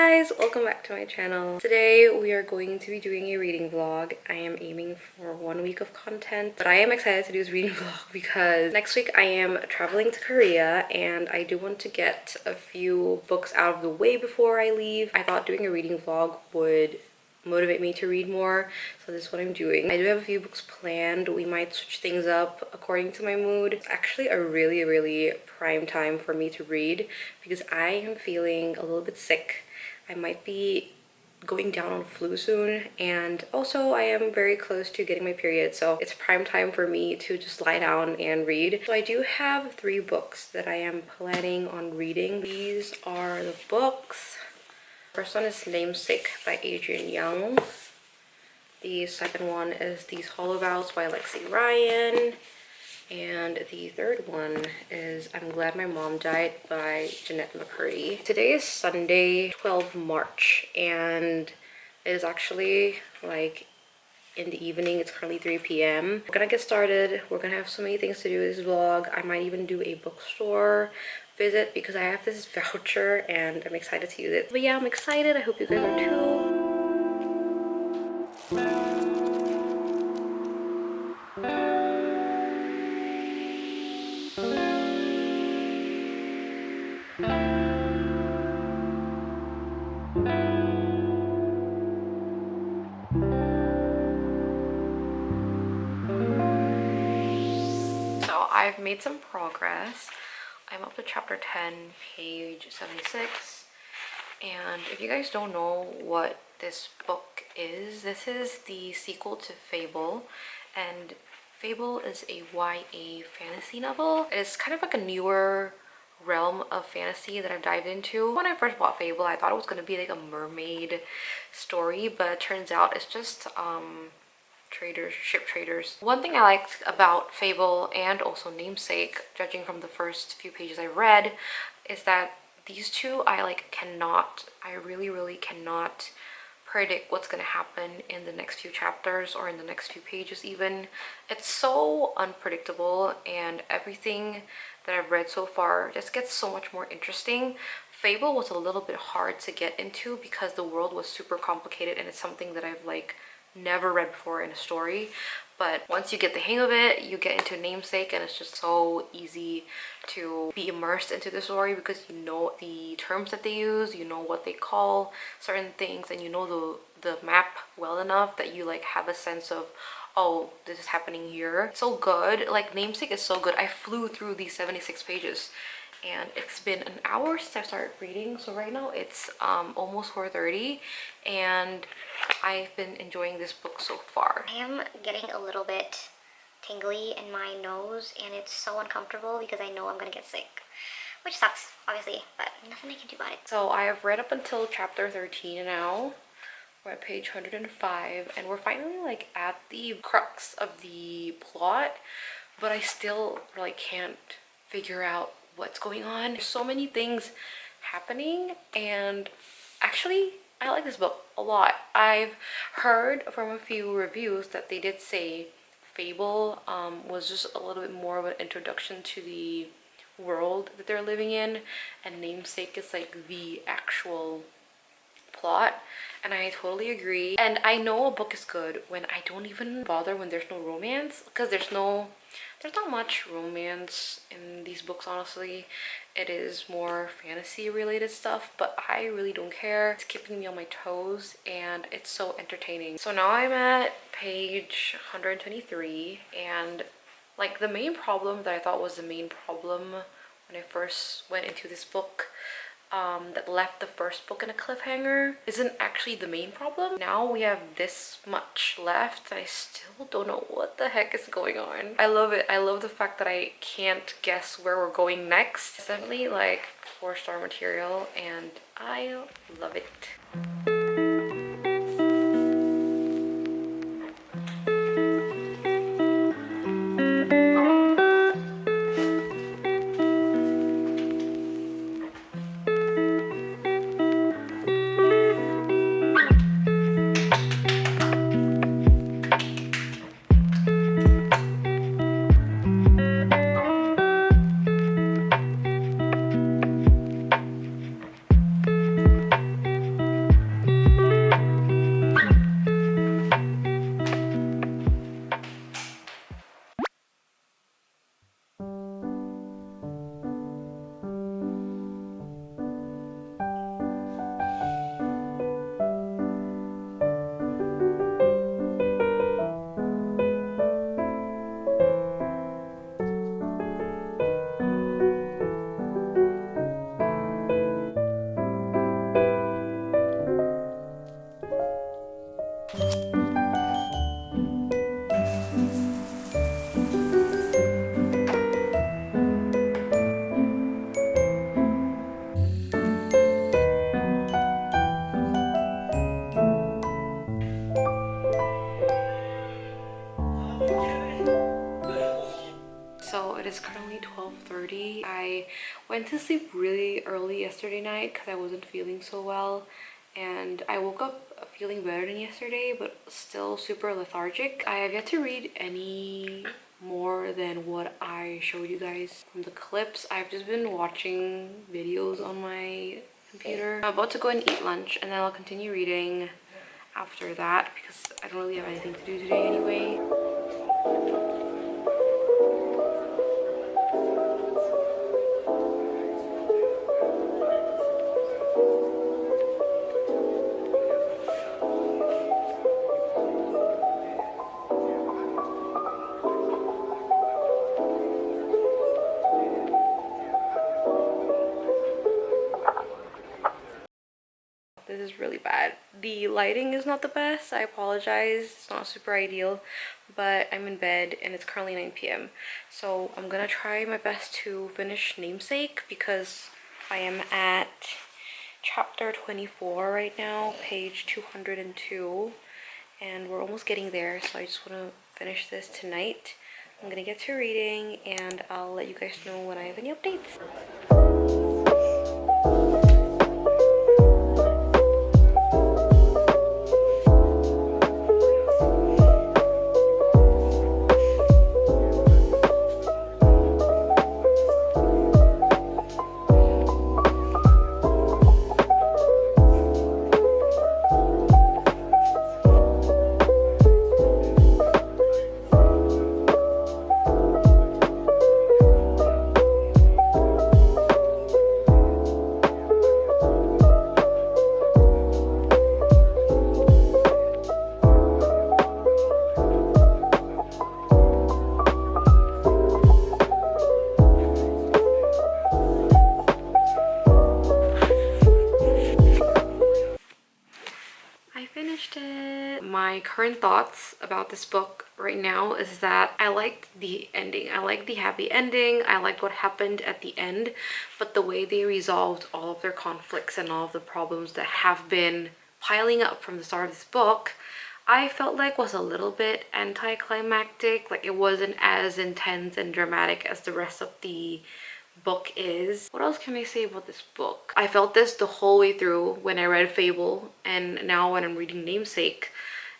guys, welcome back to my channel. Today we are going to be doing a reading vlog. I am aiming for 1 week of content, but I am excited to do this reading vlog because next week I am traveling to Korea and I do want to get a few books out of the way before I leave. I thought doing a reading vlog would motivate me to read more, so this is what I'm doing. I do have a few books planned. We might switch things up according to my mood. It's actually a really prime time for me to read because I am feeling a little bit sick. I might be going down on flu soon, and also I am very close to getting my period, so it's prime time for me to just lie down and read. So I do have 3 books that I am planning on reading. These are the books. First one is Namesake by Adrienne. The second one is These Hollow Vows by Lexi Ryan. And the third one is I'm Glad My Mom Died by Jeanette McCurdy. Today is Sunday, 12 March, and it is actually like in the evening. It's currently 3 p.m. We're gonna get started. We're gonna have so many things to do in this vlog. I might even do a bookstore visit because I have this voucher and I'm excited to use it. But yeah, I'm excited. I hope you guys are too. So I've made some progress. I'm up to chapter 10, page 76. And if you guys don't know what this book is, this is the sequel to Fable. And Fable is a YA fantasy novel. It's kind of like a newer realm of fantasy that I've dived into. When I first bought Fable, I thought it was going to be like a mermaid story, but it turns out it's just ship traders. One thing I liked about Fable and also Namesake, judging from the first few pages I read, is that these two I really cannot predict what's going to happen in the next few chapters or in the next few pages even. It's so unpredictable, and everything that I've read so far just gets so much more interesting. Fable was a little bit hard to get into because the world was super complicated, and it's something that I've like never read before in a story. But once you get the hang of it, you get into Namesake, and it's just so easy to be immersed into the story because you know the terms that they use, you know what they call certain things, and you know the map well enough that you like have a sense of, oh, this is happening here. It's so good. Like, Namesake is so good. I flew through these 76 pages and it's been an hour since I started reading, so right now it's almost 4:30 and I've been enjoying this book so far. I am getting a little bit tingly in my nose and it's so uncomfortable because I know I'm gonna get sick, which sucks obviously, but nothing I can do about it. So I have read up until chapter 13 now. We're at page 105 and we're finally like at the crux of the plot, but I still like can't figure out what's going on. There's so many things happening, and actually I like this book a lot. I've heard from a few reviews that they did say Fable was just a little bit more of an introduction to the world that they're living in, and Namesake is like the actual plot, and I totally agree. And I know a book is good when I don't even bother when there's no romance, because there's not much romance in these books, honestly. It is more fantasy related stuff, but I really don't care. It's keeping me on my toes and it's so entertaining. So now I'm at page 123, and like the main problem that I thought was the main problem when I first went into this book, that left the first book in a cliffhanger, isn't actually the main problem. Now we have this much left. I still don't know what the heck is going on. I love it. I love the fact that I can't guess where we're going next. It's definitely like 4-star material and I love it. So it is currently 12:30. I went to sleep really early yesterday night because I wasn't feeling so well, and I woke up feeling better than yesterday but still super lethargic. I have yet to read any more than what I showed you guys from the clips. I've just been watching videos on my computer. I'm about to go and eat lunch, and then I'll continue reading after that because I don't really have anything to do today anyway. This is really bad. The lighting is not the best. I apologize. It's not super ideal, but I'm in bed and it's currently 9 p.m. So I'm gonna try my best to finish Namesake because I am at chapter 24 right now, page 202, and we're almost getting there. So I just want to finish this tonight. I'm gonna get to reading and I'll let you guys know when I have any updates. My current thoughts about this book right now is that I liked the ending. I liked the happy ending. I liked what happened at the end, but the way they resolved all of their conflicts and all of the problems that have been piling up from the start of this book, I felt like was a little bit anticlimactic. Like, it wasn't as intense and dramatic as the rest of the book is. What else can I say about this book? I felt this the whole way through when I read Fable, and now when I'm reading Namesake,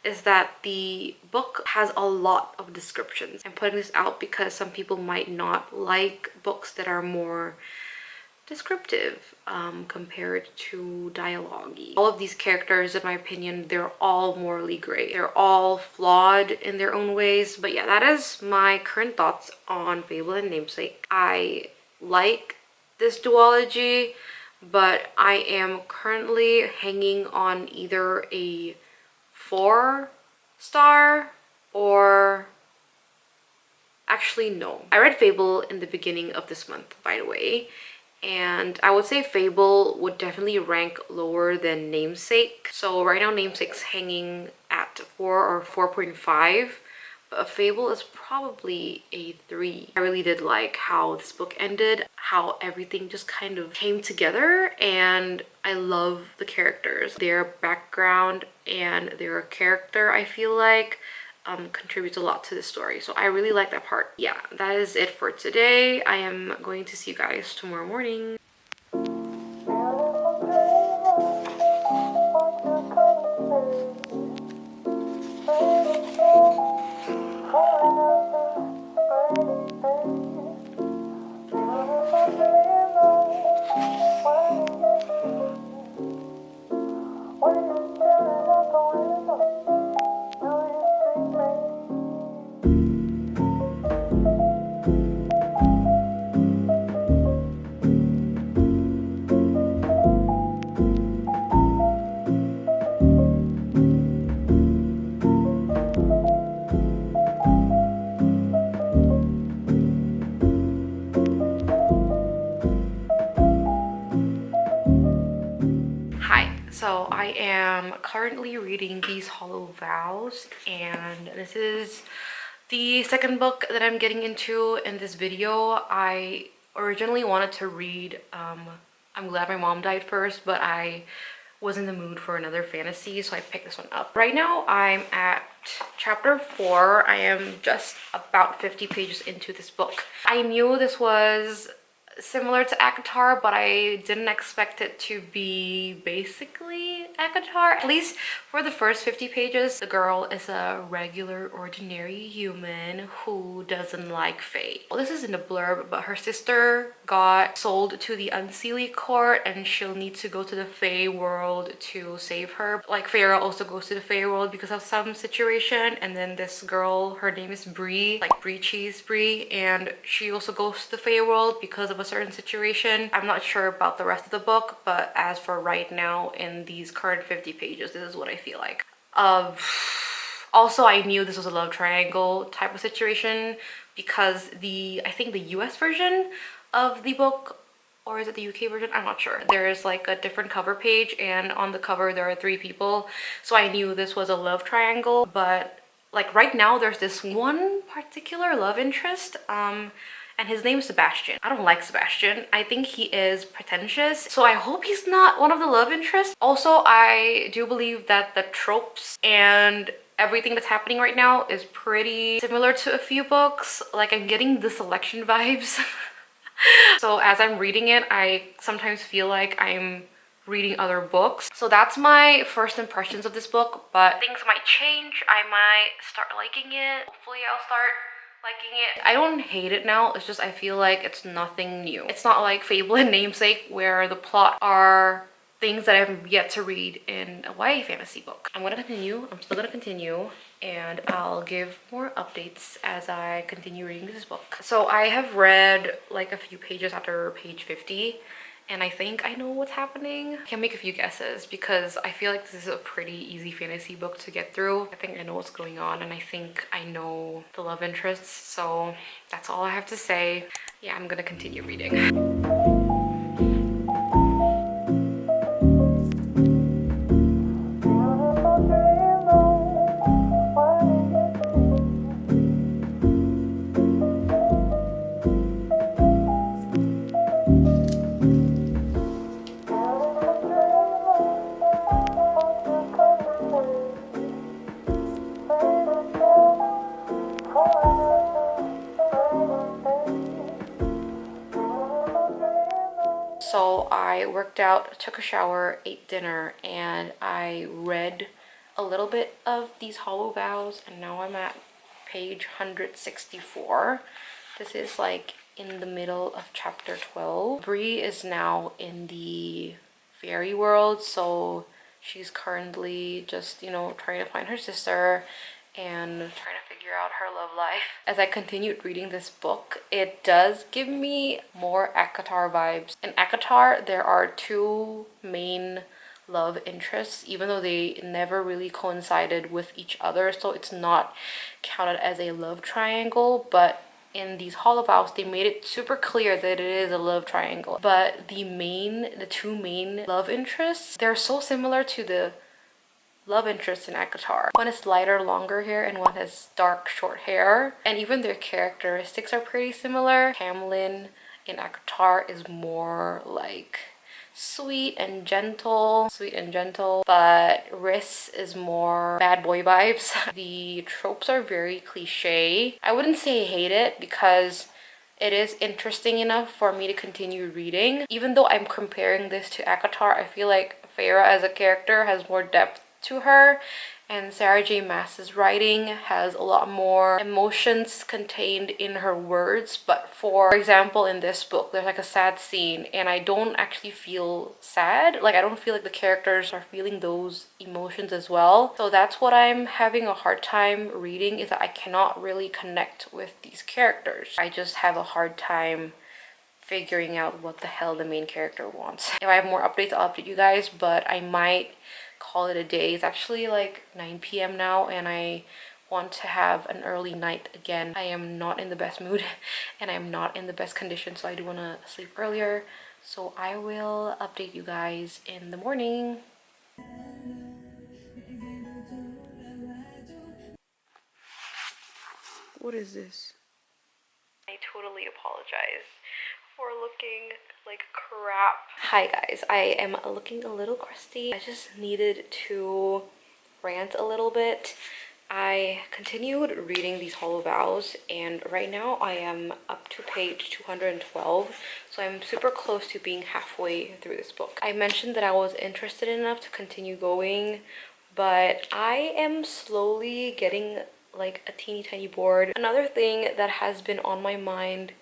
is that the book has a lot of descriptions. I'm putting this out because some people might not like books that are more descriptive compared to dialogue-y. All of these characters, in my opinion, they're all morally gray. They're all flawed in their own ways. But yeah, that is my current thoughts on Fable and Namesake. I like this duology, but I am currently hanging on either a 4-star or actually no. I read Fable in the beginning of this month, by the way, and I would say Fable would definitely rank lower than Namesake. So right now Namesake's hanging at 4 or 4.5, but a Fable is probably a 3. I really did like how this book ended, how everything just kind of came together, and I love the characters. Their background and their character, I feel like, contributes a lot to the story. So I really like that part. Yeah, that is it for today. I am going to see you guys tomorrow morning. So I am currently reading These Hollow Vows, and this is the second book that I'm getting into in this video. I originally wanted to read I'm Glad My Mom Died first, but I was in the mood for another fantasy, so I picked this one up. Right now I'm at chapter 4. I am just about 50 pages into this book. I knew this was similar to ACOTAR, but I didn't expect it to be basically ACOTAR. At least for the first 50 pages, the girl is a regular, ordinary human who doesn't like Fae. Well, this is in the blurb, but her sister got sold to the Unseelie court and she'll need to go to the Fae world to save her. Like, Feyre also goes to the Fae world because of some situation, and then this girl, her name is Bree, like Brie Cheese Brie, and she also goes to the Fae world because of a certain situation. I'm not sure about the rest of the book, but as for right now, in these current 50 pages, this is what I feel like. Also, I knew this was a love triangle type of situation because I think the US version of the book, or is it the UK version? I'm not sure. There's like a different cover page, and on the cover there are 3 people. So I knew this was a love triangle, but like right now there's this one particular love interest, and his name is Sebastian. I don't like Sebastian. I think he is pretentious, so I hope he's not one of the love interests. Also, I do believe that the tropes and everything that's happening right now is pretty similar to a few books. Like, I'm getting the selection vibes. So as I'm reading it, I sometimes feel like I'm reading other books. So that's my first impressions of this book, but things might change. I might start liking it. Hopefully I'll start liking it. I don't hate it now, it's just I feel like it's nothing new. It's not like Fable and Namesake where the plot are things that I have yet to read in a YA fantasy book. I'm still gonna continue, and I'll give more updates as I continue reading this book. So I have read like a few pages after page 50, and I think I know what's happening. I can make a few guesses because I feel like this is a pretty easy fantasy book to get through. I think I know what's going on, and I think I know the love interests, so that's all I have to say. Yeah, I'm gonna continue reading. So I worked out, took a shower, ate dinner, and I read a little bit of These Hollow Vows, and now I'm at page 164. This is like in the middle of chapter 12. Bree is now in the fairy world, so she's currently just, you know, trying to find her sister and trying to figure out her love life. As I continued reading this book, it does give me more ACOTAR vibes. In ACOTAR, there are 2 main love interests, even though they never really coincided with each other, so it's not counted as a love triangle. But in These Hollow Vows, they made it super clear that it is a love triangle. But the 2 main love interests, they're so similar to the love interest in ACOTAR. One has lighter, longer hair, and one has dark, short hair. And even their characteristics are pretty similar. Hamlin in ACOTAR is more like sweet and gentle, but Riss is more bad boy vibes. The tropes are very cliche. I wouldn't say I hate it because it is interesting enough for me to continue reading. Even though I'm comparing this to ACOTAR, I feel like Feyre as a character has more depth to her, and Sarah J Maas's writing has a lot more emotions contained in her words. But for example, in this book, there's like a sad scene, and I don't actually feel sad. Like, I don't feel like the characters are feeling those emotions as well. So that's what I'm having a hard time reading, is that I cannot really connect with these characters. I just have a hard time figuring out what the hell the main character wants. If I have more updates, I'll update you guys, but I might call it a day. It's actually like 9 p.m. now, and I want to have an early night again. I am not in the best mood and I'm not in the best condition, so I do want to sleep earlier. So I will update you guys in the morning. What is this? I totally apologize for looking like crap. Hi guys, I am looking a little crusty. I just needed to rant a little bit. I continued reading these Hollow Vows, and right now I am up to page 212, so I'm super close to being halfway through this book. I mentioned that I was interested enough to continue going, but I am slowly getting like a teeny tiny bored. Another thing that has been on my mind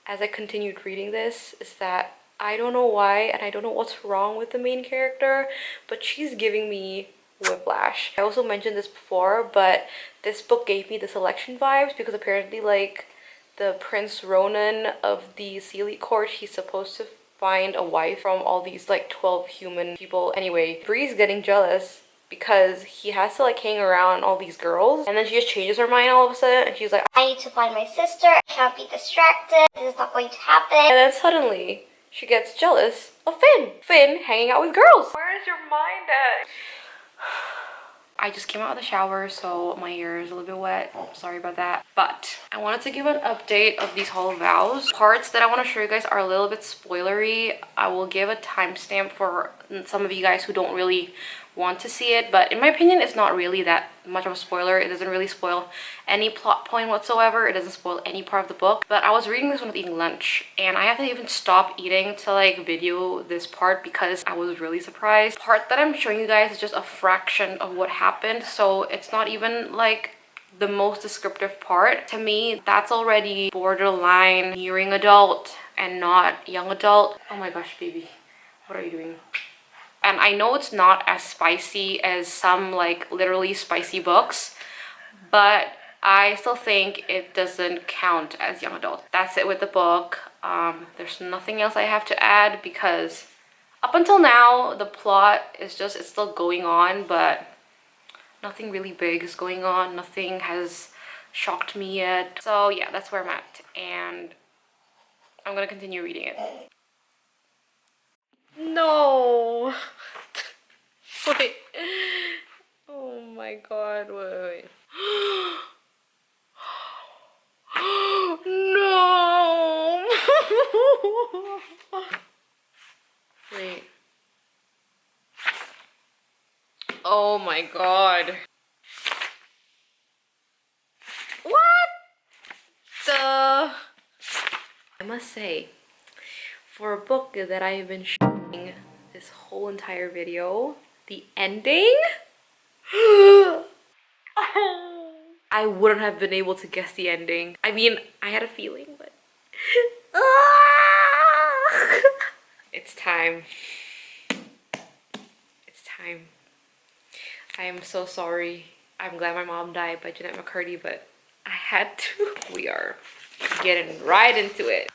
as I continued reading this is that I don't know why and I don't know what's wrong with the main character, but she's giving me whiplash. I also mentioned this before, but this book gave me the Selection vibes because apparently like the Prince Ronan of the Seelie court, he's supposed to find a wife from all these like 12 human people. Anyway, Bree's getting jealous because he has to like hang around all these girls, and then she just changes her mind all of a sudden and she's like, I need to find my sister. I can't be distracted. This is not going to happen. and then suddenly she gets jealous of Finn hanging out with girls. Where is your mind at? I just came out of the shower, so my hair is a little bit wet. Sorry about that. But I wanted to give an update of these Hollow Vows. Parts that I want to show you guys are a little bit spoilery. I will give a timestamp for some of you guys who don't really want to see it, but in my opinion it's not really that much of a spoiler. It doesn't really spoil any plot point whatsoever. It doesn't spoil any part of the book. But I was reading this when I was eating lunch, and I have to even stop eating to like video this part because I was really surprised. The part that I'm showing you guys is just a fraction of what happened, so it's not even like the most descriptive part. To me, that's already borderline nearing adult and not young adult. Oh my gosh, baby, what are you doing? And I know it's not as spicy as some like literally spicy books, but I still think it doesn't count as young adult. That's it with the book. There's nothing else I have to add because up until now the plot is just, it's still going on, but nothing really big is going on. Nothing has shocked me yet. So yeah, that's where I'm at, and I'm gonna continue reading it. No. Wait. Oh my god, wait. No. Wait. Oh my god. What the? I must say, for a book that I have been showing this whole entire video, the ending? I wouldn't have been able to guess the ending. I mean, I had a feeling, but... It's time. It's time. I am so sorry. I'm glad my mom died by Jeanette McCurdy, but I had to. We are getting right into it.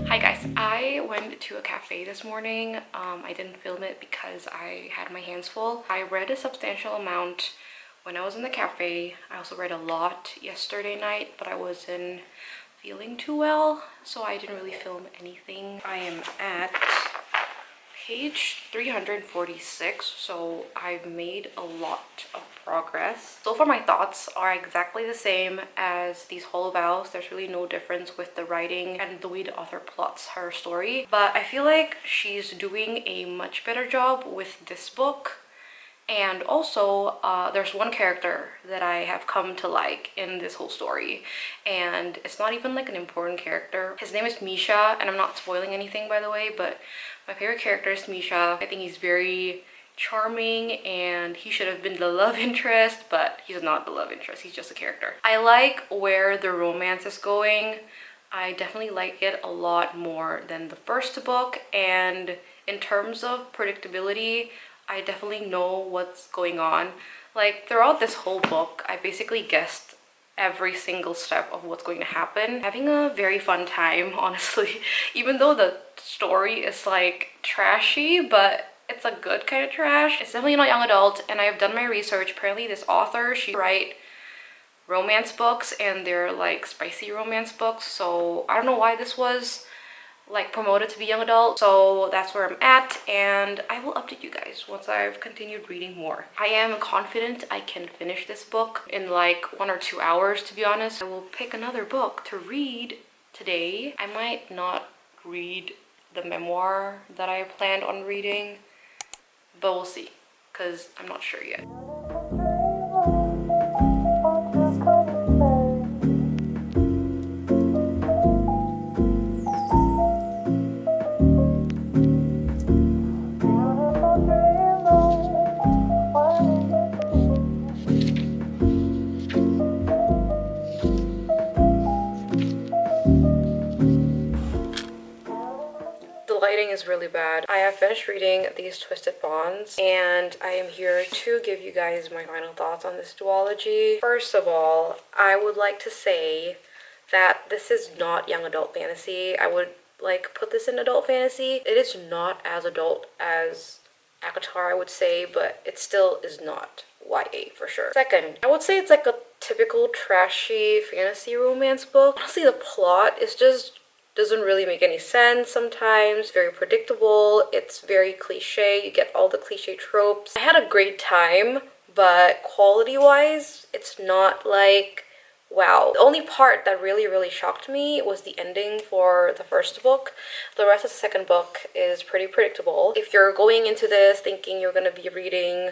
Hi guys, I went to a cafe this morning. I didn't film it because I had my hands full. I read a substantial amount when I was in the cafe. I also read a lot yesterday night, but I wasn't feeling too well, so I didn't really film anything. I am at page 346, so I've made a lot of progress. So far my thoughts are exactly the same as these Hollow Vows. There's really no difference with the writing and the way the author plots her story, but I feel like she's doing a much better job with this book. And also, there's one character that I have come to like in this whole story, and it's not even like an important character. His name is Misha, and I'm not spoiling anything by the way, but my favorite character is Misha. I think he's very charming and he should have been the love interest, but he's not the love interest, he's just a character. I like where the romance is going. I definitely like it a lot more than the first book, and in terms of predictability, I definitely know what's going on. Like throughout this whole book, I basically guessed every single step of what's going to happen. Having a very fun time, honestly, even though the story is like trashy, but it's a good kind of trash. It's definitely not young adult, and I've done my research. Apparently this author, she write romance books, and they're like spicy romance books, so I don't know why this was like promoted to be young adult. So that's where I'm at, and I will update you guys once I've continued reading more. I am confident I can finish this book in like 1 or 2 hours, to be honest. I will pick another book to read today. I might not read the memoir that I planned on reading, but we'll see, because I'm not sure yet. The lighting is really bad. I have finished reading These Twisted Bonds, and I am here to give you guys my final thoughts on this duology. First of all, I would like to say that this is not young adult fantasy. I would like put this in adult fantasy. It is not as adult as Akatar, I would say, but it still is not YA for sure. Second, I would say it's like a typical trashy fantasy romance book. Honestly, the plot is just doesn't really make any sense sometimes. Very predictable. It's very cliche. You get all the cliche tropes. I had a great time, but quality-wise, it's not like wow. The only part that really shocked me was the ending for the first book. The rest of the second book is pretty predictable. If you're going into this thinking you're gonna be reading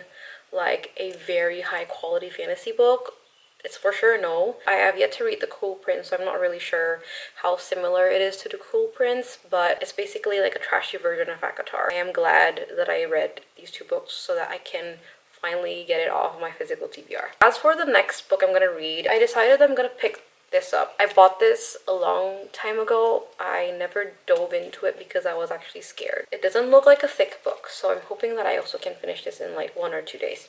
like a very high quality fantasy book, it's for sure no. I have yet to read The Cruel Prince, so I'm not really sure how similar it is to The Cruel Prince, but it's basically like a trashy version of Akatar. I am glad that I read these two books so that I can finally get it off my physical TBR. As for the next book I'm gonna read, I decided I'm gonna pick this up. I bought this a long time ago. I never dove into it because I was actually scared. It doesn't look like a thick book, so I'm hoping that I also can finish this in like 1 or 2 days.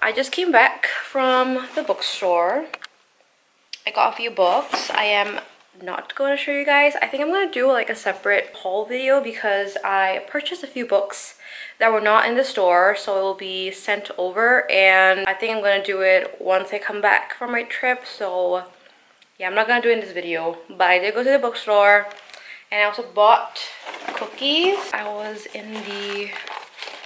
I just came back from the bookstore. I got a few books. I am not going to show you guys. I think I'm going to do like a separate haul video because I purchased a few books that were not in the store, so it will be sent over, and I think I'm going to do it once I come back from my trip. So yeah, I'm not going to do it in this video, but I did go to the bookstore, and I also bought cookies. I was in the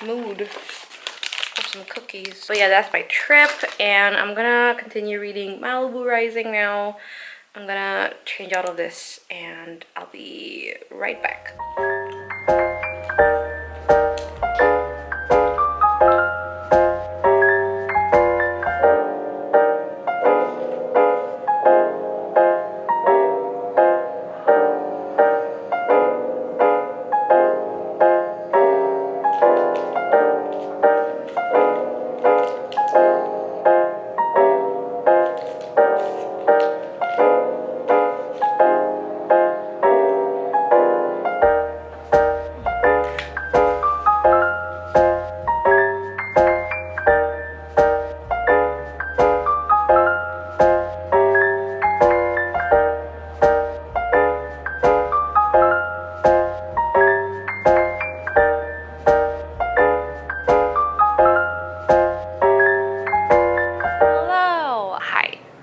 mood for some cookies. So yeah, that's my trip, and I'm gonna continue reading Malibu Rising now. I'm gonna change out of this and I'll be right back.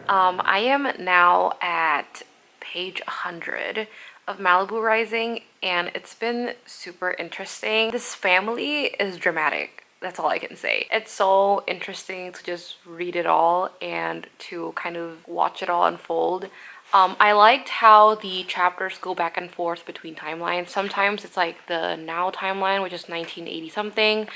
I am now at page 100 of Malibu Rising, and it's been super interesting. This family is dramatic. That's all I can say. It's so interesting to just read it all and to kind of watch it all unfold. I liked how the chapters go back and forth between timelines. Sometimes it's like the now timeline, which is 1980 something,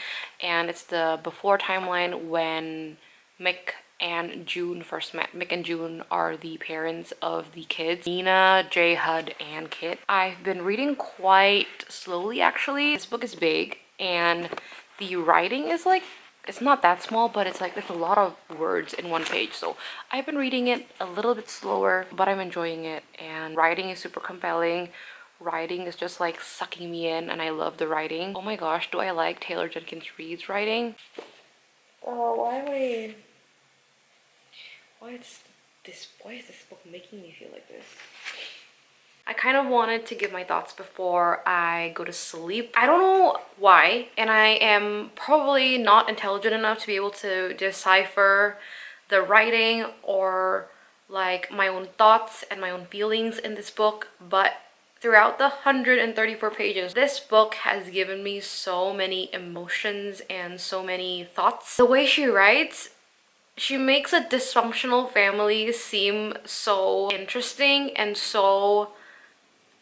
and it's the before timeline when Mick and June first met. Mick and June are the parents of the kids, Nina, J, Hud, and Kit. I've been reading quite slowly actually. This book is big and the writing is like, it's not that small, but it's like there's a lot of words in one page. So I've been reading it a little bit slower, but I'm enjoying it, and writing is super compelling. Writing is just like sucking me in, and I love the writing. Oh my gosh, do I like Taylor Jenkins Reid's writing? Oh, why is this book making me feel like this? I kind of wanted to give my thoughts before I go to sleep. I don't know why, and I am probably not intelligent enough to be able to decipher the writing or like my own thoughts and my own feelings in this book, but throughout the 134 pages, this book has given me so many emotions and so many thoughts. The way she writes, she makes a dysfunctional family seem so interesting and so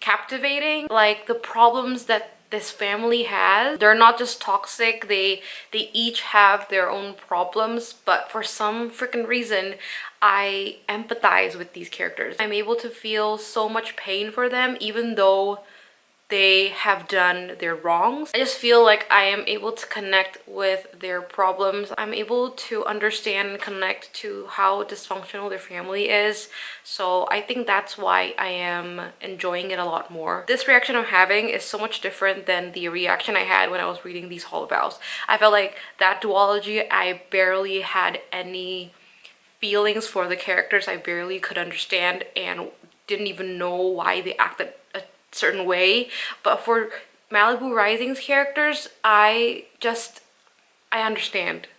captivating. Like the problems that this family has, they're not just toxic, they each have their own problems, but for some freaking reason I empathize with these characters. I'm able to feel so much pain for them even though they have done their wrongs. I just feel like I am able to connect with their problems. I'm able to understand and connect to how dysfunctional their family is. So I think that's why I am enjoying it a lot more. This reaction I'm having is so much different than the reaction I had when I was reading these Hall Vows. I felt like that duology, I barely had any feelings for the characters. I barely could understand and didn't even know why they acted a certain way. But for Malibu Rising's characters, I understand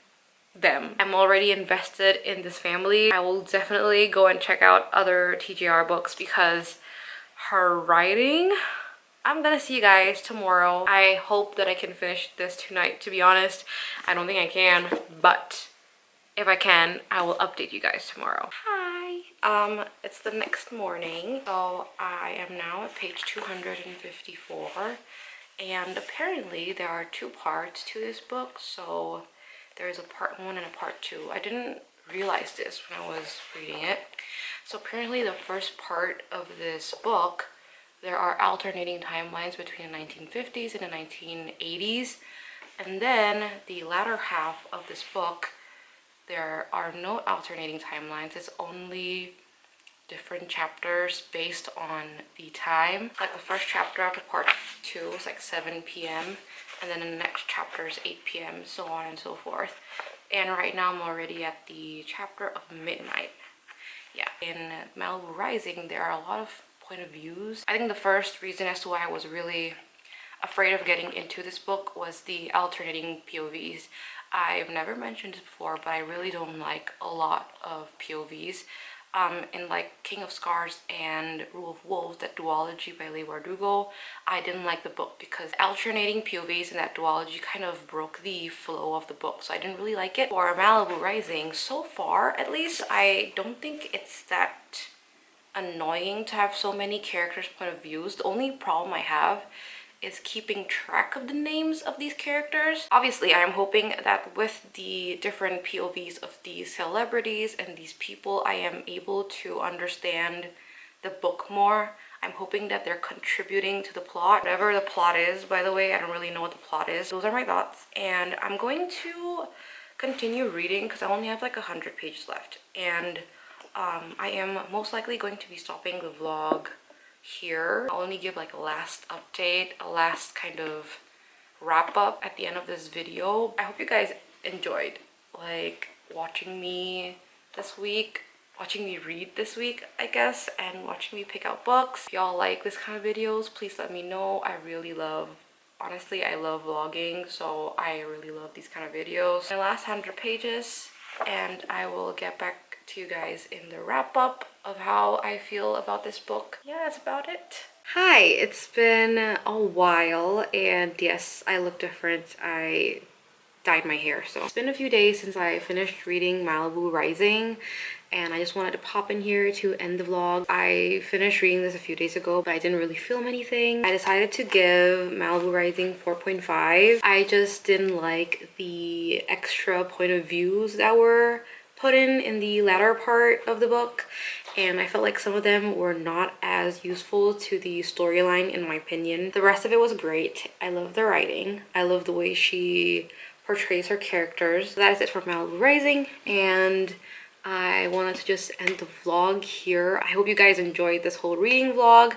them. I'm already invested in this family. I will definitely go and check out other TJR books because her writing, I'm gonna see you guys tomorrow. I hope that I can finish this tonight. To be honest, I don't think I can, but if I can, I will update you guys tomorrow. Hi! It's the next morning. So I am now at page 254. And apparently there are two parts to this book. So there is a part 1 and a part 2. I didn't realize this when I was reading it. So apparently the first part of this book, there are alternating timelines between the 1950s and the 1980s. And then the latter half of this book, there are no alternating timelines. It's only different chapters based on the time. Like the first chapter after part 2 is like 7 p.m. and then the next chapter is 8 p.m. so on and so forth. And right now I'm already at the chapter of midnight. Yeah, in Malibu Rising there are a lot of point of views. I think the first reason as to why I was really afraid of getting into this book was the alternating POVs. I've never mentioned this before, but I really don't like a lot of POVs. In like King of Scars and Rule of Wolves, that duology by Leigh Bardugo, I didn't like the book because alternating POVs in that duology kind of broke the flow of the book, so I didn't really like it. For Malibu Rising, so far at least, I don't think it's that annoying to have so many characters' point of views. The only problem I have is keeping track of the names of these characters. Obviously, I'm hoping that with the different POVs of these celebrities and these people, I am able to understand the book more. I'm hoping that they're contributing to the plot. Whatever the plot is, by the way, I don't really know what the plot is. Those are my thoughts. And I'm going to continue reading because I only have like 100 pages left. And I am most likely going to be stopping the vlog here. I'll only give like a last update, a last kind of wrap up at the end of this video. I hope you guys enjoyed like watching me this week, watching me read this week, I guess, and watching me pick out books. If y'all like this kind of videos, please let me know. I really love, honestly, I love vlogging, so I really love these kind of videos. My last 100 pages and I will get back to you guys in the wrap up of how I feel about this book. Yeah, that's about it. Hi, it's been a while, and yes, I look different. I dyed my hair, so it's been a few days since I finished reading Malibu Rising, and I just wanted to pop in here to end the vlog. I finished reading this a few days ago, but I didn't really film anything. I decided to give Malibu Rising 4.5. I just didn't like the extra point of views that were put in the latter part of the book, and I felt like some of them were not as useful to the storyline in my opinion. The rest of it was great. I love the writing. I love the way she portrays her characters. So that is it for Malibu Rising, and I wanted to just end the vlog here. I hope you guys enjoyed this whole reading vlog.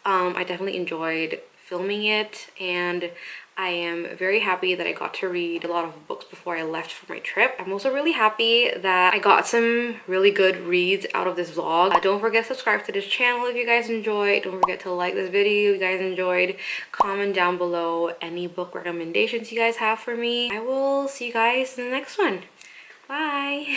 I definitely enjoyed filming it, and I am very happy that I got to read a lot of books before I left for my trip. I'm also really happy that I got some really good reads out of this vlog. Don't forget to subscribe to this channel if you guys enjoyed. Don't forget to like this video if you guys enjoyed. Comment down below any book recommendations you guys have for me. I will see you guys in the next one. Bye!